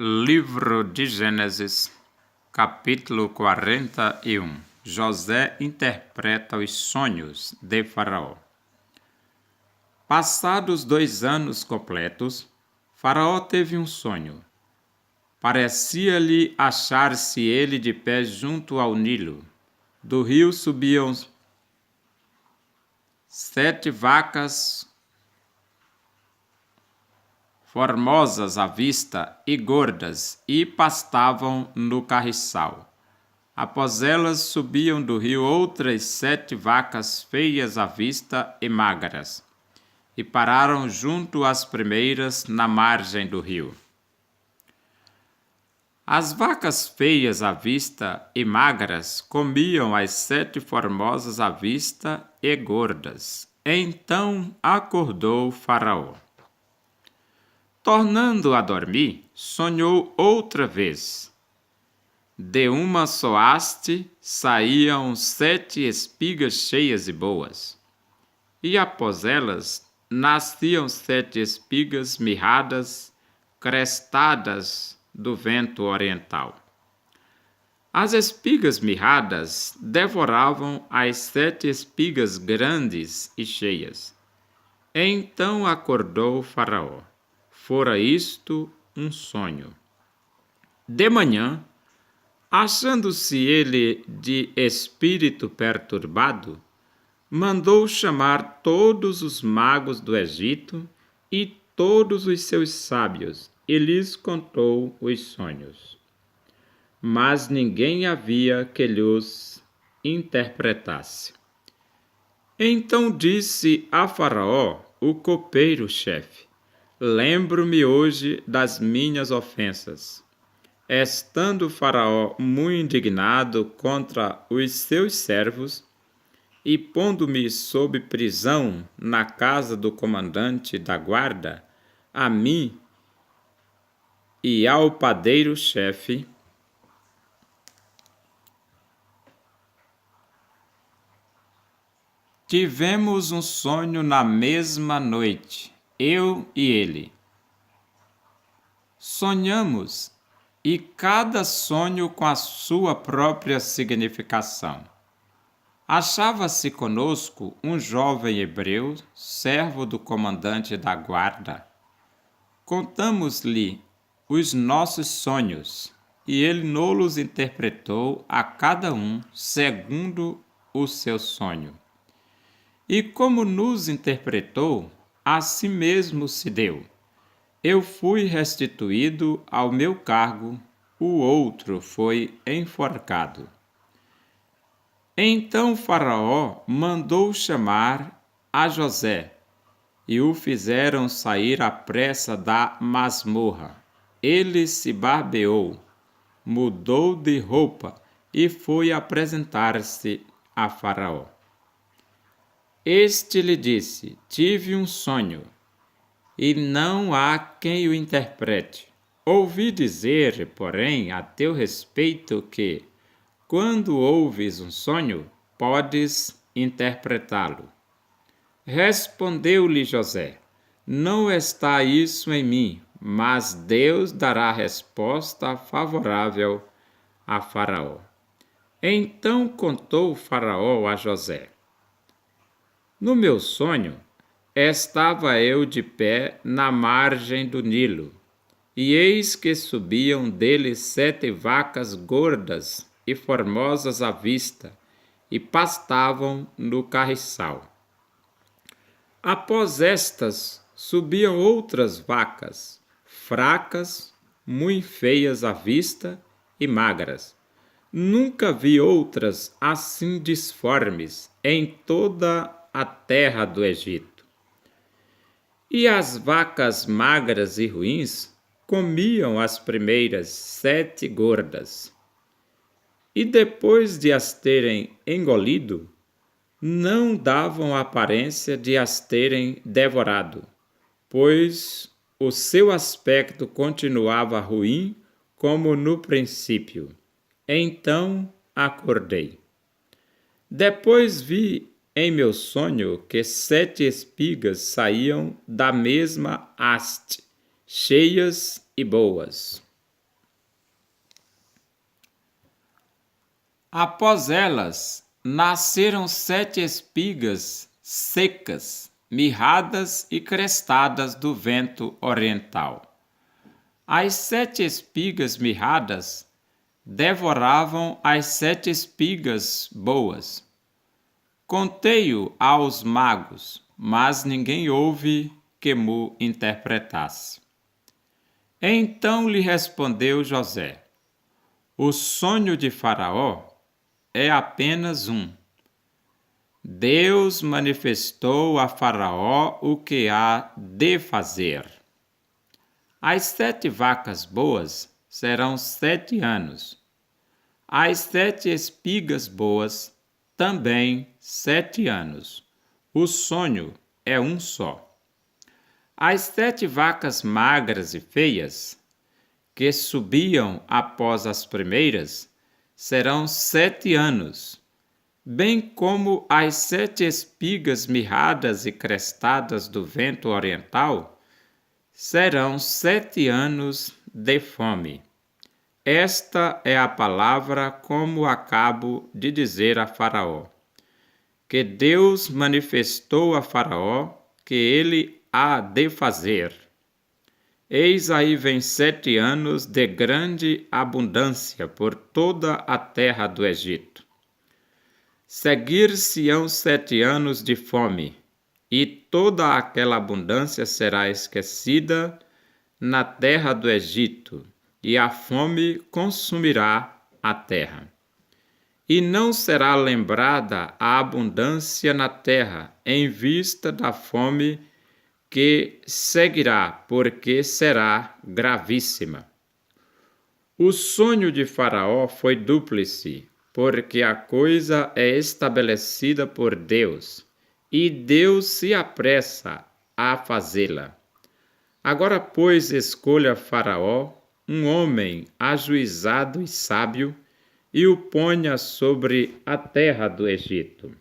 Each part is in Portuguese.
Livro de Gênesis, capítulo 41. José interpreta os sonhos de Faraó. Passados 2 anos completos, Faraó teve um sonho. Parecia-lhe achar-se ele de pé junto ao Nilo. Do rio subiam 7 vacas formosas à vista e gordas, e pastavam no carriçal. Após elas subiam do rio outras 7 vacas feias à vista e magras, e pararam junto às primeiras na margem do rio. As vacas feias à vista e magras comiam as 7 formosas à vista e gordas. Então acordou Faraó. Tornando a dormir, sonhou outra vez. De uma só haste saíam 7 espigas cheias e boas, e após elas nasciam 7 espigas mirradas, crestadas do vento oriental. As espigas mirradas devoravam as 7 espigas grandes e cheias. Então acordou Faraó. Fora isto um sonho. De manhã, achando-se ele de espírito perturbado, mandou chamar todos os magos do Egito e todos os seus sábios, e lhes contou os sonhos. Mas ninguém havia que lhos interpretasse. Então disse a Faraó, o copeiro-chefe: lembro-me hoje das minhas ofensas. Estando Faraó muito indignado contra os seus servos, e pondo-me sob prisão na casa do comandante da guarda, a mim e ao padeiro-chefe, tivemos um sonho na mesma noite, eu e ele. Sonhamos, e cada sonho com a sua própria significação. Achava-se conosco um jovem hebreu, servo do comandante da guarda. Contamos-lhe os nossos sonhos, e ele nos interpretou a cada um segundo o seu sonho. E como nos interpretou, assim mesmo se deu. Eu fui restituído ao meu cargo, o outro foi enforcado. Então Faraó mandou chamar a José, e o fizeram sair à pressa da masmorra. Ele se barbeou, mudou de roupa e foi apresentar-se a Faraó. Este lhe disse: tive um sonho, e não há quem o interprete. Ouvi dizer, porém, a teu respeito que, quando ouves um sonho, podes interpretá-lo. Respondeu-lhe José: não está isso em mim, mas Deus dará resposta favorável a Faraó. Então contou Faraó a José: no meu sonho, estava eu de pé na margem do Nilo, e eis que subiam dele 7 vacas gordas e formosas à vista, e pastavam no carriçal. Após estas, subiam outras vacas, fracas, muito feias à vista e magras. Nunca vi outras assim disformes em toda a terra do Egito. E as vacas magras e ruins comiam as primeiras 7 gordas. E depois de as terem engolido, não davam aparência de as terem devorado, pois o seu aspecto continuava ruim como no princípio. Então acordei. Depois vi em meu sonho que 7 espigas saíam da mesma haste, cheias e boas. Após elas, nasceram 7 espigas secas, mirradas e crestadas do vento oriental. As 7 espigas mirradas devoravam as 7 espigas boas. Contei-o aos magos, mas ninguém houve que mo interpretasse. Então lhe respondeu José: o sonho de Faraó é apenas um. Deus manifestou a Faraó o que há de fazer. As 7 vacas boas serão 7 anos. As 7 espigas boas também 7 anos. O sonho é um só. As 7 vacas magras e feias, que subiam após as primeiras, serão 7 anos, bem como as 7 espigas mirradas e crestadas do vento oriental, serão 7 anos de fome. Esta é a palavra como acabo de dizer a Faraó, que Deus manifestou a Faraó que ele há de fazer. Eis aí vem 7 anos de grande abundância por toda a terra do Egito. Seguir-se-ão 7 anos de fome, e toda aquela abundância será esquecida na terra do Egito, e a fome consumirá a terra. E não será lembrada a abundância na terra, em vista da fome que seguirá, porque será gravíssima. O sonho de Faraó foi dúplice, porque a coisa é estabelecida por Deus, e Deus se apressa a fazê-la. Agora, pois, escolha Faraó um homem ajuizado e sábio, e o ponha sobre a terra do Egito.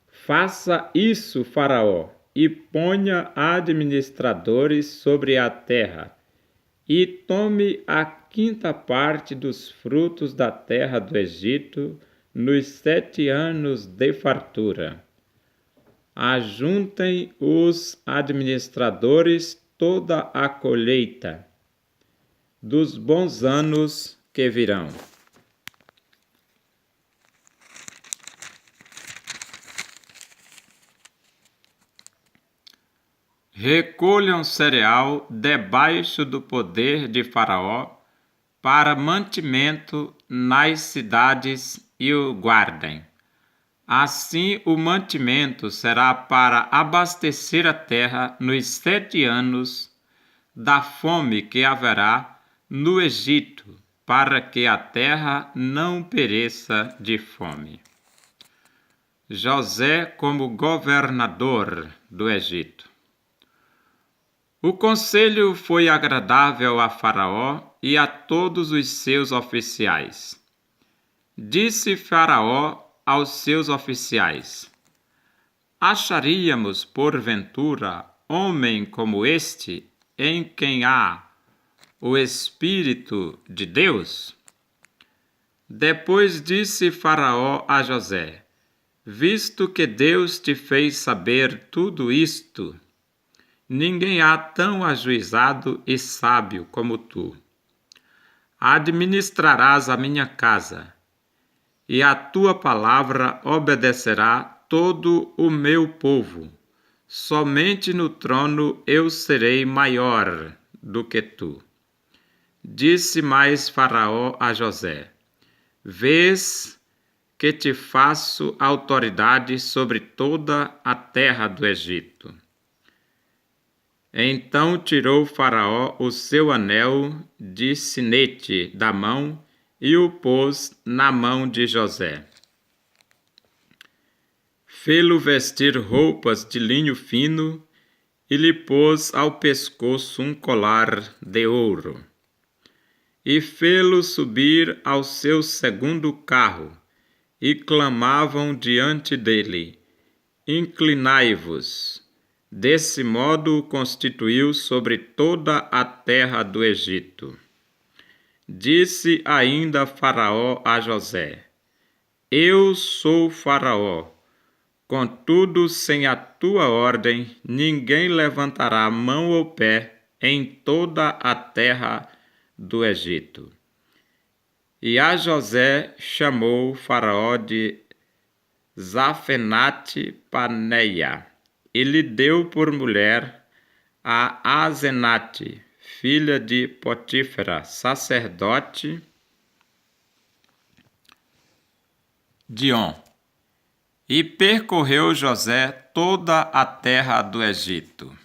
Faça isso, Faraó, e ponha administradores sobre a terra, e tome a 5ª parte dos frutos da terra do Egito nos 7 anos de fartura. Ajuntem os administradores toda a colheita dos bons anos que virão. Recolham cereal debaixo do poder de Faraó para mantimento nas cidades e o guardem. Assim o mantimento será para abastecer a terra nos 7 anos da fome que haverá no Egito, para que a terra não pereça de fome. José como governador do Egito. O conselho foi agradável a Faraó e a todos os seus oficiais. Disse Faraó aos seus oficiais: acharíamos, porventura, homem como este, em quem há o Espírito de Deus? Depois disse Faraó a José: visto que Deus te fez saber tudo isto, ninguém há tão ajuizado e sábio como tu. Administrarás a minha casa, e a tua palavra obedecerá todo o meu povo. Somente no trono eu serei maior do que tu. Disse mais Faraó a José: vês que te faço autoridade sobre toda a terra do Egito. Então tirou Faraó o seu anel de sinete da mão e o pôs na mão de José. Fê-lo vestir roupas de linho fino e lhe pôs ao pescoço um colar de ouro. E fê-lo subir ao seu 2º carro, e clamavam diante dele: inclinai-vos. Desse modo o constituiu sobre toda a terra do Egito. Disse ainda Faraó a José: Eu sou Faraó, contudo, sem a tua ordem, ninguém levantará mão ou pé em toda a terra do Egito. E a José chamou Faraó de Zafenate-Paneia, e lhe deu por mulher a Asenate, filha de Potífera, sacerdote de On. E percorreu José toda a terra do Egito.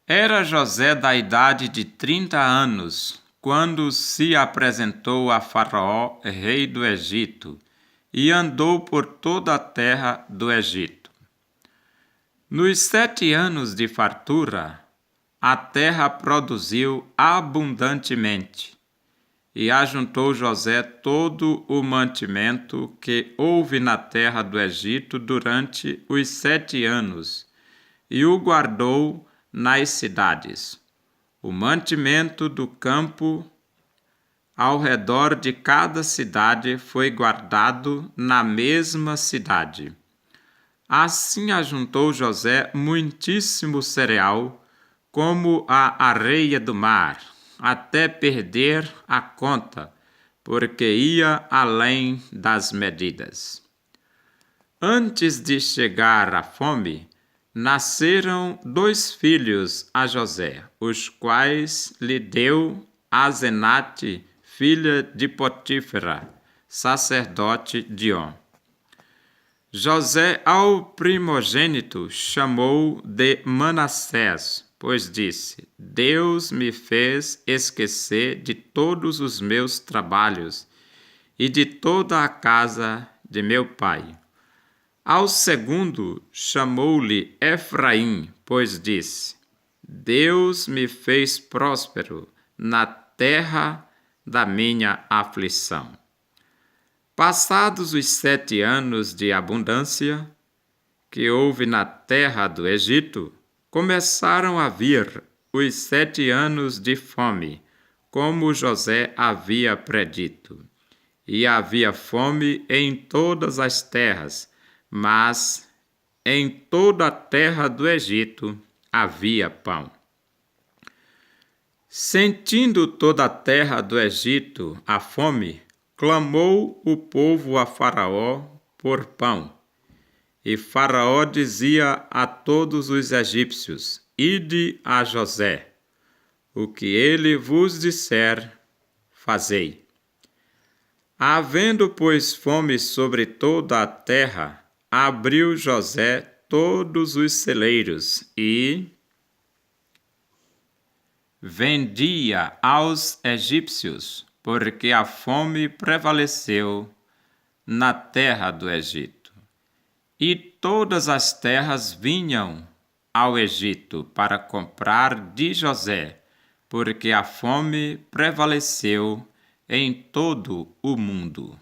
Era José da idade de 30 anos, quando se apresentou a Faraó, rei do Egito, e andou por toda a terra do Egito. Nos 7 anos de fartura, a terra produziu abundantemente, e ajuntou José todo o mantimento que houve na terra do Egito durante os 7 anos, e o guardou nas cidades. O mantimento do campo ao redor de cada cidade foi guardado na mesma cidade. Assim ajuntou José muitíssimo cereal, como a areia do mar, até perder a conta, porque ia além das medidas. Antes de chegar a fome, nasceram 2 filhos a José, os quais lhe deu Asenate, filha de Potífera, sacerdote de On. José ao primogênito chamou de Manassés, pois disse: Deus me fez esquecer de todos os meus trabalhos e de toda a casa de meu pai. Ao segundo chamou-lhe Efraim, pois disse: Deus me fez próspero na terra da minha aflição. Passados os 7 anos de abundância que houve na terra do Egito, começaram a vir os 7 anos de fome, como José havia predito. E havia fome em todas as terras, mas em toda a terra do Egito havia pão. Sentindo toda a terra do Egito a fome, clamou o povo a Faraó por pão. E Faraó dizia a todos os egípcios: Ide a José, o que ele vos disser, fazei. Havendo, pois, fome sobre toda a terra, abriu José todos os celeiros e vendia aos egípcios, porque a fome prevaleceu na terra do Egito. E todas as terras vinham ao Egito para comprar de José, porque a fome prevaleceu em todo o mundo.